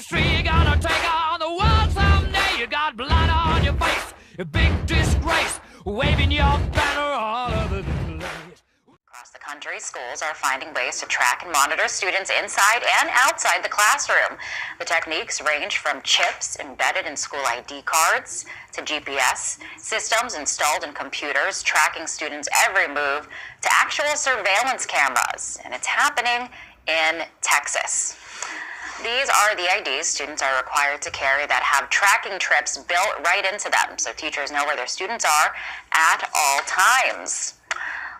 industry. You're gonna take on the world someday. You got blood on your face, a big disgrace, waving your banner all over the place. Across the country, schools are finding ways to track and monitor students inside and outside the classroom. The techniques range from chips embedded in school ID cards to GPS systems installed in computers tracking students' every move to actual surveillance cameras. And it's happening in Texas. These are the IDs students are required to carry that have tracking trips built right into them, so teachers know where their students are at all times.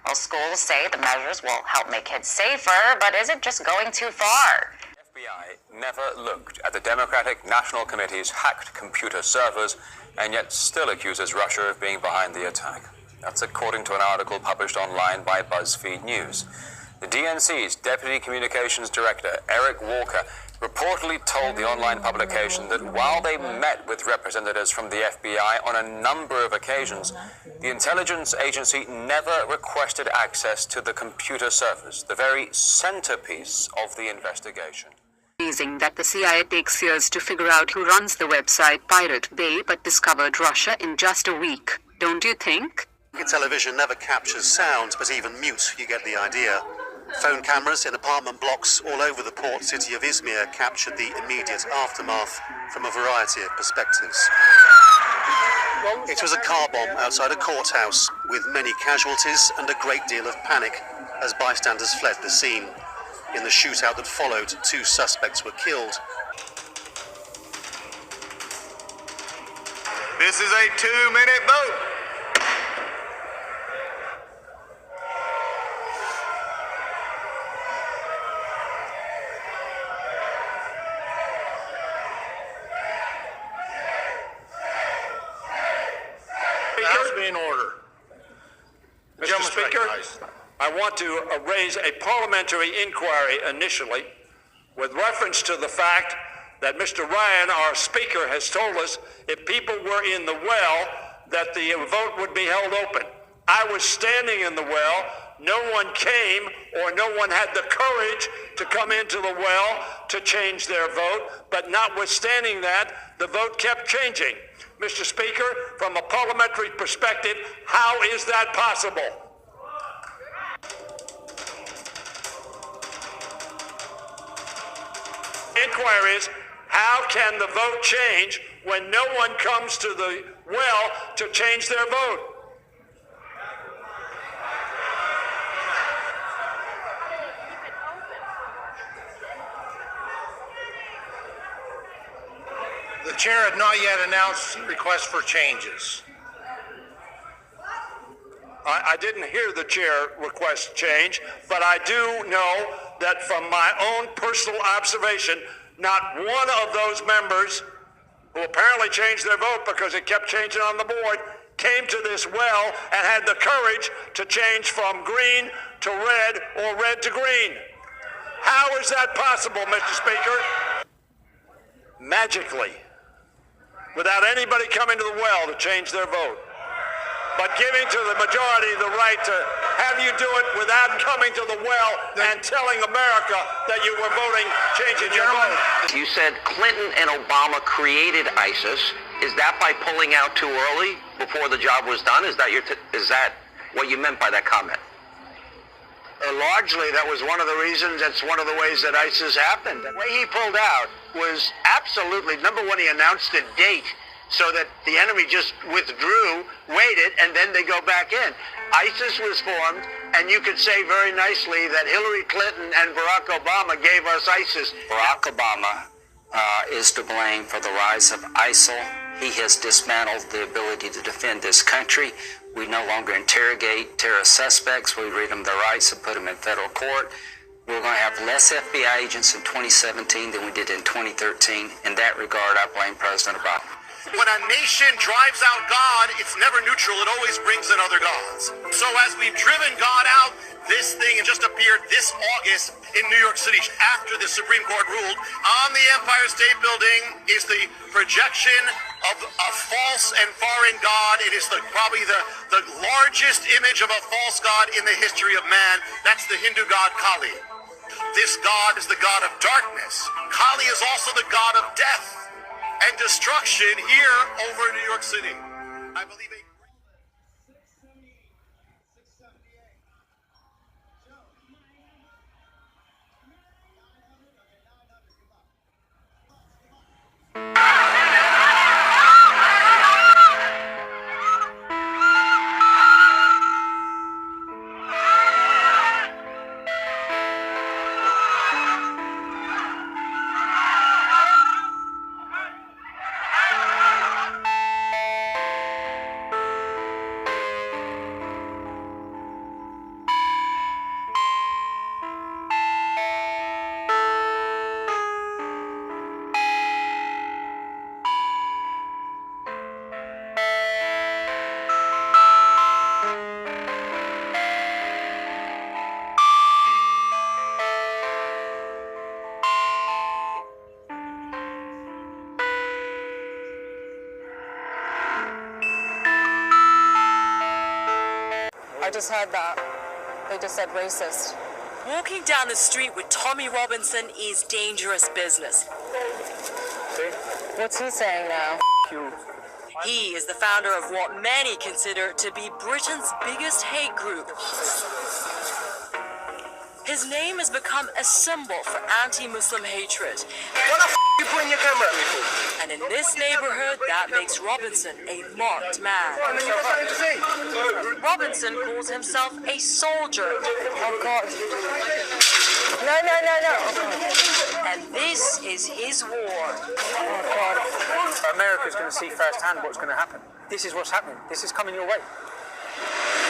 Well, schools say the measures will help make kids safer, but is it just going too far? The FBI never looked at the Democratic National Committee's hacked computer servers and yet still accuses Russia of being behind the attack. That's according to an article published online by BuzzFeed News. The DNC's Deputy Communications Director, Eric Walker, reportedly told the online publication that while they met with representatives from the FBI on a number of occasions, the intelligence agency never requested access to the computer servers, the very centerpiece of the investigation. Amazing that the CIA takes years to figure out who runs the website Pirate Bay but discovered Russia in just a week, don't you think? Television never captures sound, but even mute, you get the idea. Phone cameras in apartment blocks all over the port city of Izmir captured the immediate aftermath from a variety of perspectives. It was a car bomb outside a courthouse, with many casualties and a great deal of panic as bystanders fled the scene. In the shootout that followed, 2 suspects were killed. This is a 2-minute vote. House be in order. Mr. Speaker, I want to raise a parliamentary inquiry initially with reference to the fact that Mr. Ryan, our Speaker, has told us if people were in the well, that the vote would be held open. I was standing in the well. No one came or no one had the courage to come into the well to change their vote, but notwithstanding that, the vote kept changing. Mr. Speaker, from a parliamentary perspective, how is that possible? Inquiry is, how can the vote change when no one comes to the well to change their vote? The chair had not yet announced requests for changes. I didn't hear the chair request change, but I do know that from my own personal observation, not one of those members who apparently changed their vote because it kept changing on the board came to this well and had the courage to change from green to red or red to green. How is that possible, Mr. Speaker? Magically, without anybody coming to the well to change their vote, but giving to the majority the right to have you do it without coming to the well and telling America that you were voting, changing your vote. You said Clinton and Obama created ISIS. Is that by pulling out too early before the job was done? Is that what you meant by that comment? Largely, that was one of the reasons. That's one of the ways that ISIS happened. The way he pulled out was absolutely, number one, he announced a date so that the enemy just withdrew, waited, and then they go back in. ISIS was formed, and you could say very nicely that Hillary Clinton and Barack Obama gave us ISIS. Barack Obama is to blame for the rise of ISIL. He has dismantled the ability to defend this country. We no longer interrogate terrorist suspects. We read them their rights and put them in federal court. We're going to have less FBI agents in 2017 than we did in 2013. In that regard, I blame President Obama. When a nation drives out God, it's never neutral. It always brings in other gods. So as we've driven God out, this thing just appeared this August in New York City after the Supreme Court ruled on the Empire State Building is the projection of a false and foreign god. It is probably the largest image of a false god in the history of man. That's the Hindu god Kali. This God is the God of darkness. Kali is also the God of death and destruction here over in New York City. I believe I just heard that. They just said racist. Walking down the street with Tommy Robinson is dangerous business. What's he saying now? He is the founder of what many consider to be Britain's biggest hate group. His name has become a symbol for anti-Muslim hatred. What the f*** you putting your camera at me for? And in this neighborhood, that makes Robinson a marked man. Robinson calls himself a soldier. Oh, God. No. And this is his war. Oh, God. America's going to see firsthand what's going to happen. This is what's happening. This is coming your way.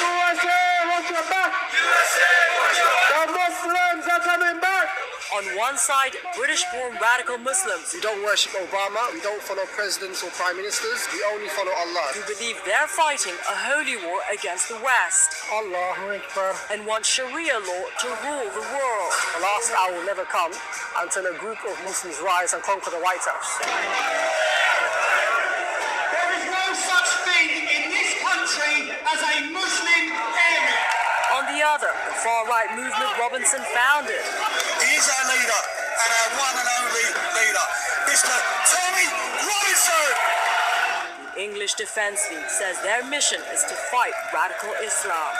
USA, watch your back! USA, watch your back! The Muslims are coming back! On one side, British-born radical Muslims We don't worship Obama, we don't follow presidents or prime ministers, we only follow Allah. who believe they're fighting a holy war against the West Allahu Akbar. and want Sharia law to rule the world. The last hour will never come until a group of Muslims rise and conquer the White House. There is no such thing in this country as a Muslim area. On the other, the far-right movement Robinson founded. He is our leader and our one and only leader, Mr. Tommy Robinson. The English Defence League says their mission is to fight radical Islam.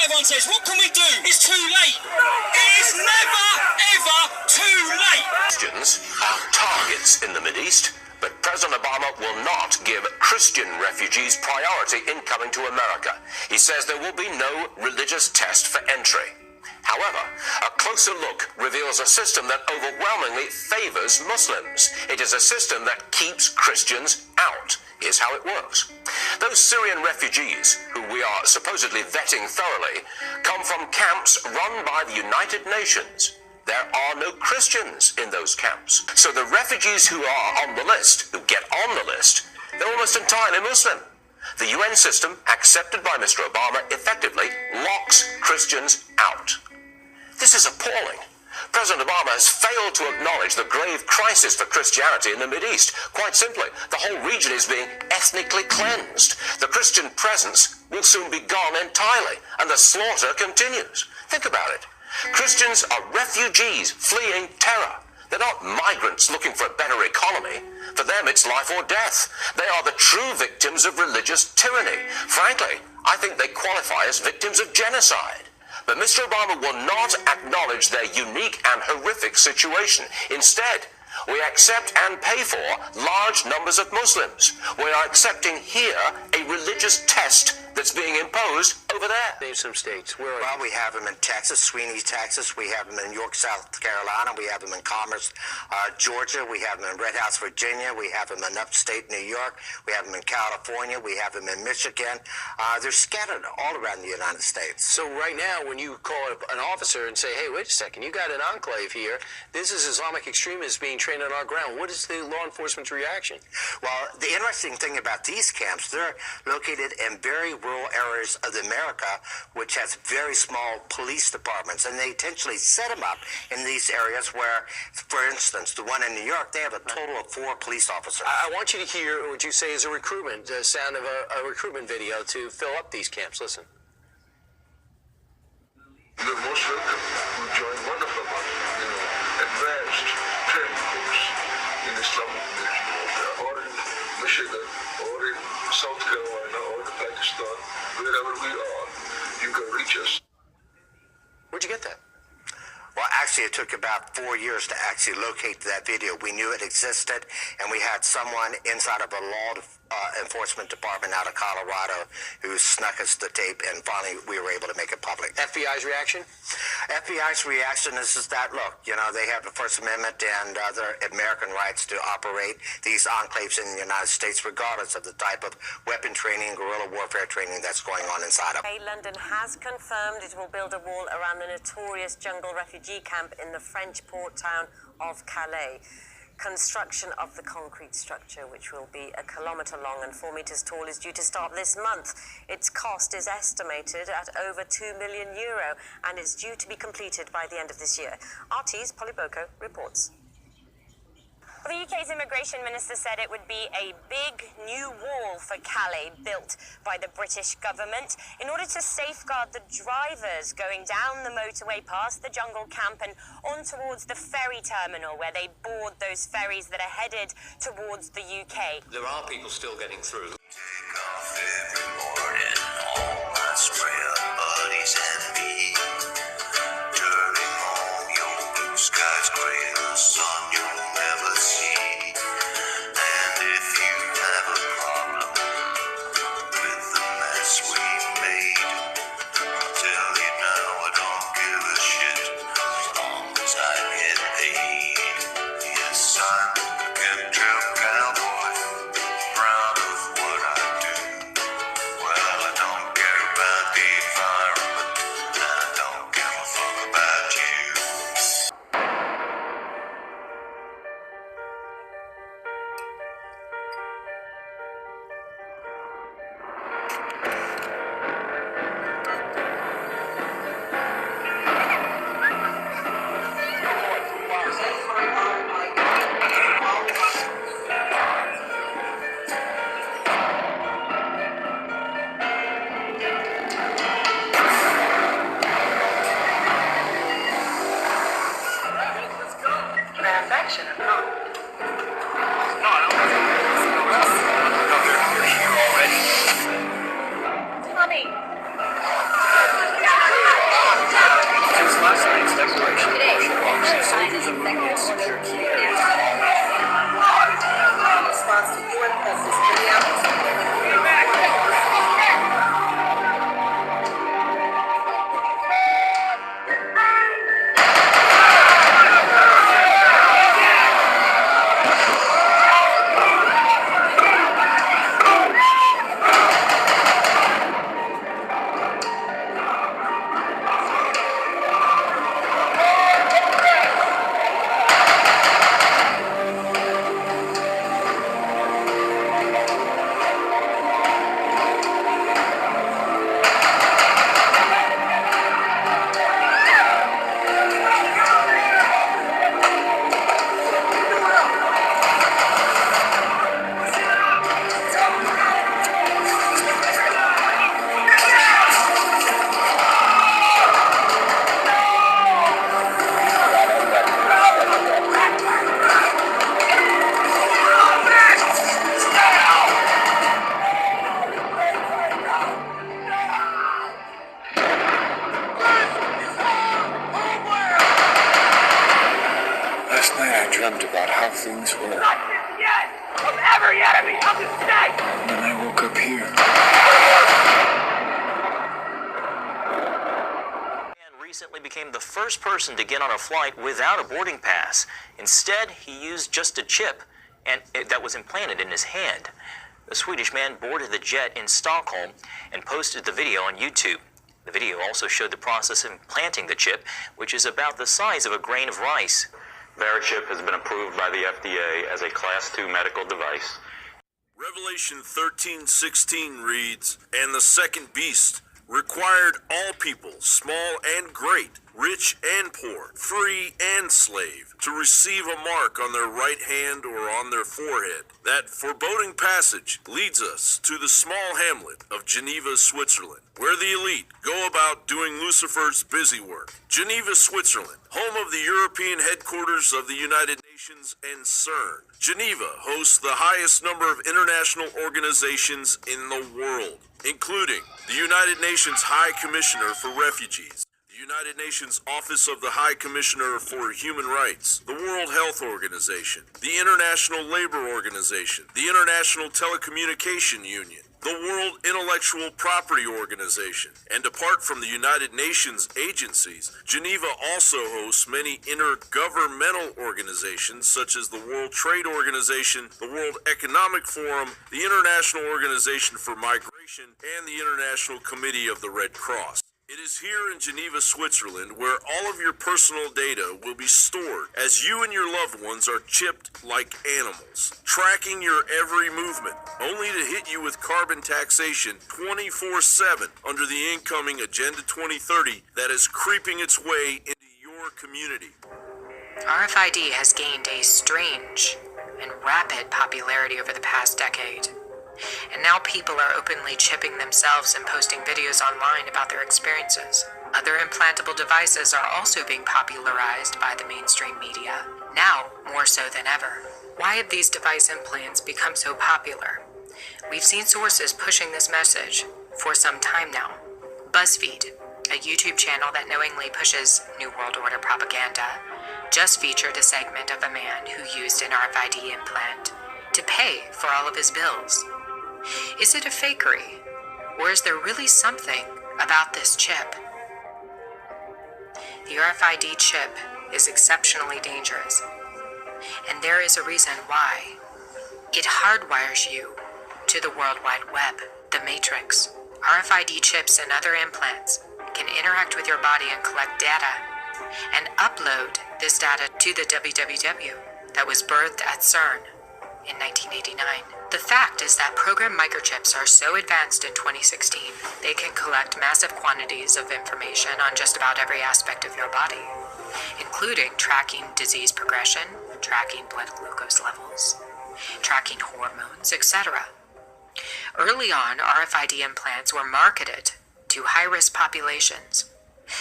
Everyone says, what can we do? It's too late. It is never, ever too late. Christians are targets in the Mideast, but President Obama will not give Christian refugees priority in coming to America. He says there will be no religious test for entry. However, a closer look reveals a system that overwhelmingly favors Muslims. It is a system that keeps Christians out. Here's how it works. Those Syrian refugees, who we are supposedly vetting thoroughly, come from camps run by the United Nations. There are no Christians in those camps. So the refugees who are on the list, who get on the list, they're almost entirely Muslim. The UN system, accepted by Mr. Obama, effectively locks Christians out. This is appalling. President Obama has failed to acknowledge the grave crisis for Christianity in the Mideast. Quite simply, the whole region is being ethnically cleansed. The Christian presence will soon be gone entirely, and the slaughter continues. Think about it. Christians are refugees fleeing terror. They're not migrants looking for a better economy. For them, it's life or death. They are the true victims of religious tyranny. Frankly, I think they qualify as victims of genocide. But Mr. Obama will not acknowledge their unique and horrific situation. Instead, we accept and pay for large numbers of Muslims. We are accepting here a religious test that's being imposed over there. Name some states. Well, we have them in Texas, Sweeney, Texas. We have them in York, South Carolina. We have them in Commerce, Georgia. We have them in Red House, Virginia. We have them in upstate New York. We have them in California. We have them in Michigan. They're scattered all around the United States. So right now, when you call an officer and say, hey, wait a second, you got an enclave here. This is Islamic extremists being trained on our ground. What is the law enforcement's reaction? Well, the interesting thing about these camps, they're located in very rural areas of America, which has very small police departments, and they intentionally set them up in these areas where, for instance, the one in New York, they have a total of 4 police officers. I want you to hear what you say is a recruitment, the sound of a recruitment video to fill up these camps. Listen. You're most welcome to join one of the ones. Well, actually, it took about 4 years to actually locate that video. We knew it existed, and we had someone inside of a law enforcement department out of Colorado who snuck us the tape, and finally we were able to make it public. FBI's reaction? FBI's reaction is that, look, you know, they have the First Amendment and other American rights to operate these enclaves in the United States, regardless of the type of weapon training, guerrilla warfare training that's going on inside of it. London has confirmed it will build a wall around the notorious jungle refugee camp in the French port town of Calais. Construction of the concrete structure, which will be 1 kilometre long and 4 metres tall, is due to start this month. Its cost is estimated at over €2 million, and it's due to be completed by the end of this year. RT's Polly Boko reports. Well, the UK's immigration minister said it would be a big new wall for Calais built by the British government in order to safeguard the drivers going down the motorway past the jungle camp and on towards the ferry terminal where they board those ferries that are headed towards the UK. There are people still getting through. Take off every morning, all my spread buddies and me. Turning on your blue skies, gray the sun you'll never see. And if you have a problem with the mess we made, I'll tell you now I don't give a shit as long as I get paid. Yes, I'm a chemtrail cowboy, proud of what I do. Well, I don't care about the environment, and I don't give a fuck about you. Transaction or not? No, I don't know. You're here already. Honey. Since last night's declaration of martial law, soldiers are moving in secure key areas. In response to UN President Minneapolis. Last night I dreamt about how things were. Not this yet! Of every enemy of the state! And then I woke up here. Recently became the first person to get on a flight without a boarding pass. Instead, he used just a chip that was implanted in his hand. The Swedish man boarded the jet in Stockholm and posted the video on YouTube. The video also showed the process of implanting the chip, which is about the size of a grain of rice. Verichip has been approved by the FDA as a Class II medical device. Revelation 13:16 reads, "And the second beast required all people, small and great, rich and poor, free and slave, to receive a mark on their right hand or on their forehead." That foreboding passage leads us to the small hamlet of Geneva, Switzerland, where the elite go about doing Lucifer's busy work. Geneva, Switzerland, home of the European headquarters of the United Nations and CERN. Geneva hosts the highest number of international organizations in the world, including the United Nations High Commissioner for Refugees, the United Nations Office of the High Commissioner for Human Rights, the World Health Organization, the International Labor Organization, the International Telecommunication Union, the World Intellectual Property Organization, and apart from the United Nations agencies, Geneva also hosts many intergovernmental organizations such as the World Trade Organization, the World Economic Forum, the International Organization for Migration, and the International Committee of the Red Cross. It is here in Geneva, Switzerland, where all of your personal data will be stored as you and your loved ones are chipped like animals, tracking your every movement, only to hit you with carbon taxation 24/7 under the incoming Agenda 2030 that is creeping its way into your community. RFID has gained a strange and rapid popularity over the past decade. And now people are openly chipping themselves and posting videos online about their experiences. Other implantable devices are also being popularized by the mainstream media, now more so than ever. Why have these device implants become so popular? We've seen sources pushing this message for some time now. BuzzFeed, a YouTube channel that knowingly pushes New World Order propaganda, just featured a segment of a man who used an RFID implant to pay for all of his bills. Is it a fakery, or is there really something about this chip? The RFID chip is exceptionally dangerous, and there is a reason why. It hardwires you to the World Wide Web, the Matrix. RFID chips and other implants can interact with your body and collect data, and upload this data to the WWW that was birthed at CERN in 1989. The fact is that programmed microchips are so advanced in 2016, they can collect massive quantities of information on just about every aspect of your body, including tracking disease progression, tracking blood glucose levels, tracking hormones, etc. Early on, RFID implants were marketed to high-risk populations,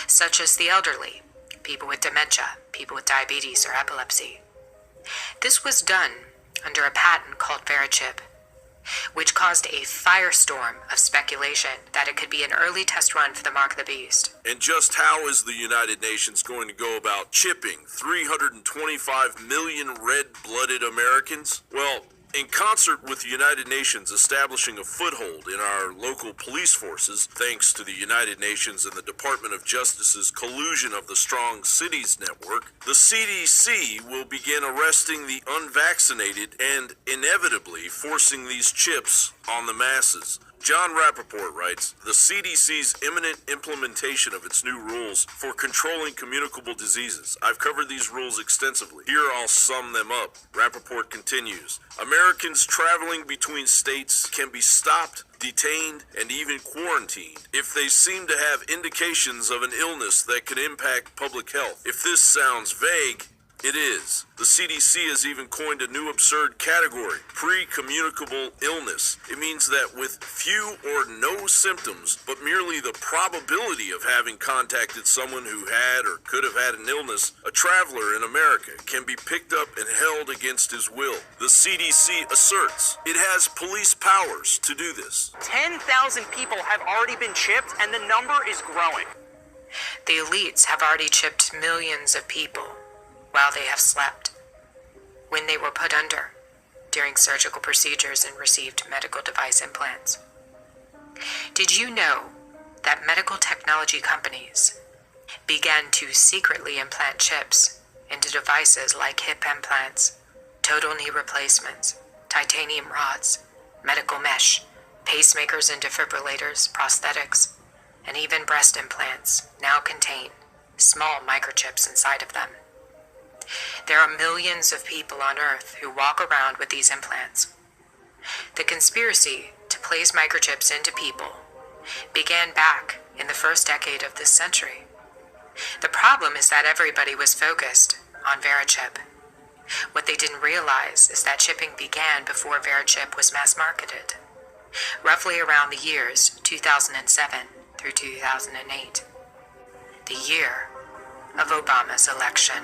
such as the elderly, people with dementia, people with diabetes or epilepsy. This was done under a patent called VeriChip, which caused a firestorm of speculation that it could be an early test run for the Mark of the Beast. And just how is the United Nations going to go about chipping 325 million red-blooded Americans? Well, in concert with the United Nations establishing a foothold in our local police forces, thanks to the United Nations and the Department of Justice's collusion of the Strong Cities Network, the CDC will begin arresting the unvaccinated and inevitably forcing these chips on the masses. John Rappaport writes, the CDC's imminent implementation of its new rules for controlling communicable diseases. I've covered these rules extensively. Here I'll sum them up. Rappaport continues, Americans traveling between states can be stopped, detained, and even quarantined if they seem to have indications of an illness that could impact public health. If this sounds vague, it is. The CDC has even coined a new absurd category, pre-communicable illness. It means that with few or no symptoms, but merely the probability of having contacted someone who had or could have had an illness, a traveler in America can be picked up and held against his will. The CDC asserts it has police powers to do this. 10,000 people have already been chipped, and the number is growing. The elites have already chipped millions of people while they have slept, when they were put under, during surgical procedures and received medical device implants. Did you know that medical technology companies began to secretly implant chips into devices like hip implants, total knee replacements, titanium rods, medical mesh, pacemakers and defibrillators, prosthetics, and even breast implants now contain small microchips inside of them? There are millions of people on Earth who walk around with these implants. The conspiracy to place microchips into people began back in the first decade of this century. The problem is that everybody was focused on VeriChip. What they didn't realize is that chipping began before VeriChip was mass marketed, roughly around the years 2007 through 2008, the year of Obama's election.